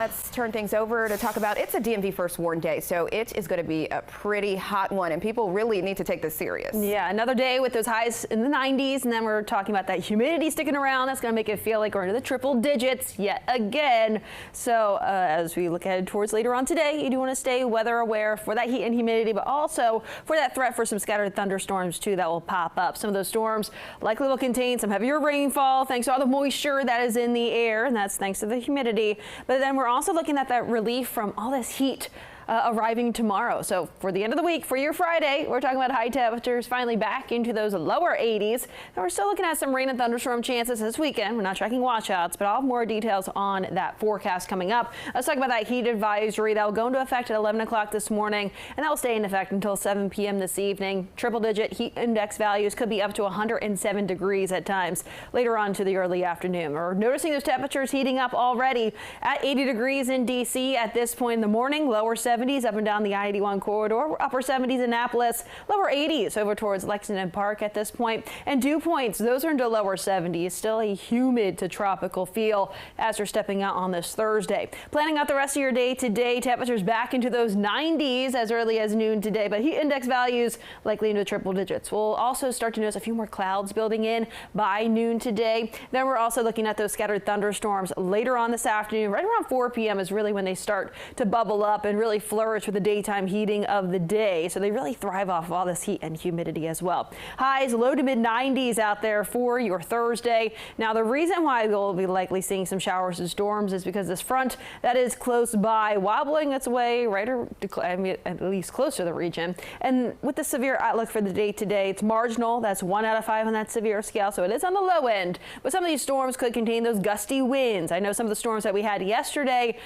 Let's turn things over to talk about it's a DMV first warn day, so it is going to be a pretty hot one, and people really need to take this serious. Yeah, another day with those highs in the 90s, and then we're talking about that humidity sticking around. That's going to make it feel like we're into the triple digits yet again. So as we look ahead towards later on today, you do want to stay weather aware for that heat and humidity, but also for that threat for some scattered thunderstorms too that will pop up. Some of those storms likely will contain some heavier rainfall thanks to all the moisture that is in the air, and that's thanks to the humidity. But then we're also looking at that relief from all this heat arriving tomorrow. So for the end of the week, for your Friday, we're talking about high temperatures finally back into those lower 80s. And we're still looking at some rain and thunderstorm chances this weekend. We're not tracking watchouts, but I'll have more details on that forecast coming up. Let's talk about that heat advisory that will go into effect at 11 o'clock this morning, and that will stay in effect until 7 p.m. this evening. Triple-digit heat index values could be up to 107 degrees at times later on to the early afternoon. We're noticing those temperatures heating up already at 80 degrees in D.C. at this point in the morning, lower 70s up and down the I-81 corridor, upper 70s Annapolis, lower 80s over towards Lexington Park at this point. And dew points, those are into lower 70s, still a humid to tropical feel as we're stepping out on this Thursday. Planning out the rest of your day today, temperatures back into those 90s as early as noon today, but heat index values likely into triple digits. We'll also start to notice a few more clouds building in by noon today. Then we're also looking at those scattered thunderstorms later on this afternoon. Right around 4 p.m. is really when they start to bubble up and really flourish with the daytime heating of the day. So they really thrive off of all this heat and humidity as well. Highs low to mid 90s out there for your Thursday. Now the reason why we'll be likely seeing some showers and storms is because this front that is close by wobbling its way right at least close to the region. And with the severe outlook for the day today, it's marginal. That's 1 out of 5 on that severe scale. So it is on the low end, but some of these storms could contain those gusty winds. I know some of the storms that we had yesterday,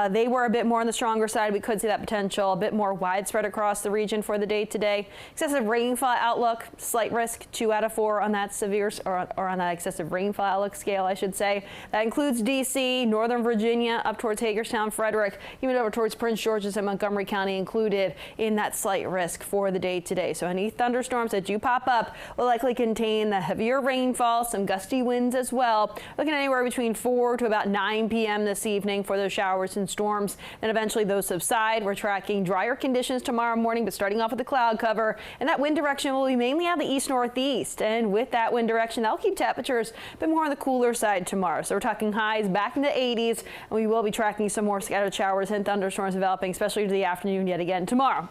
they were a bit more on the stronger side. We could see that potential a bit more widespread across the region for the day today. Excessive rainfall outlook, slight risk 2 out of 4 on that severe or on that excessive rainfall outlook scale, I should say. That includes D.C., Northern Virginia, up towards Hagerstown, Frederick, even over towards Prince George's and Montgomery County included in that slight risk for the day today. So any thunderstorms that do pop up will likely contain the heavier rainfall, some gusty winds as well. Looking anywhere between 4 to about 9 p.m. this evening for those showers and storms. Then eventually those subside. We're tracking drier conditions tomorrow morning, but starting off with the cloud cover, and that wind direction will be mainly out of the east-northeast. And with that wind direction, that'll keep temperatures a bit more on the cooler side tomorrow. So we're talking highs back in the 80s, and we will be tracking some more scattered showers and thunderstorms developing, especially to the afternoon yet again tomorrow.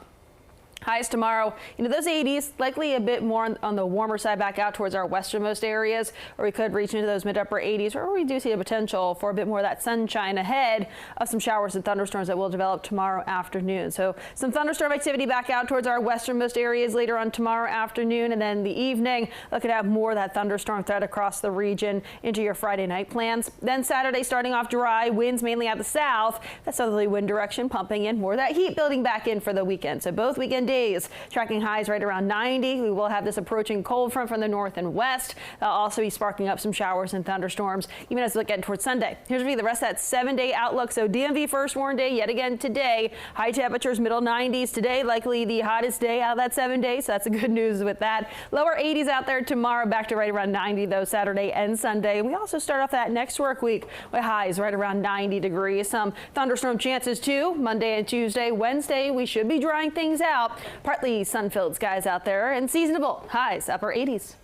Highs tomorrow, those 80s, likely a bit more on the warmer side back out towards our westernmost areas, or we could reach into those mid-upper 80s, or we do see a potential for a bit more of that sunshine ahead of some showers and thunderstorms that will develop tomorrow afternoon. So some thunderstorm activity back out towards our westernmost areas later on tomorrow afternoon, and then the evening, looking at more of that thunderstorm threat across the region into your Friday night plans. Then Saturday starting off dry, winds mainly out the south, that southerly wind direction pumping in more of that heat building back in for the weekend. So both weekend days tracking highs right around 90. We will have this approaching cold front from the north and west. They'll also be sparking up some showers and thunderstorms even as we look at towards Sunday. Here's the rest of that 7-day outlook. So DMV first warn day yet again today. High temperatures middle 90s today, likely the hottest day out of that 7 days. So that's the good news with that. Lower 80s out there tomorrow, back to right around 90 though Saturday and Sunday. And we also start off that next work week with highs right around 90 degrees. Some thunderstorm chances too Monday and Tuesday. Wednesday we should be drying things out. Partly sun-filled skies out there and seasonable highs upper 80s.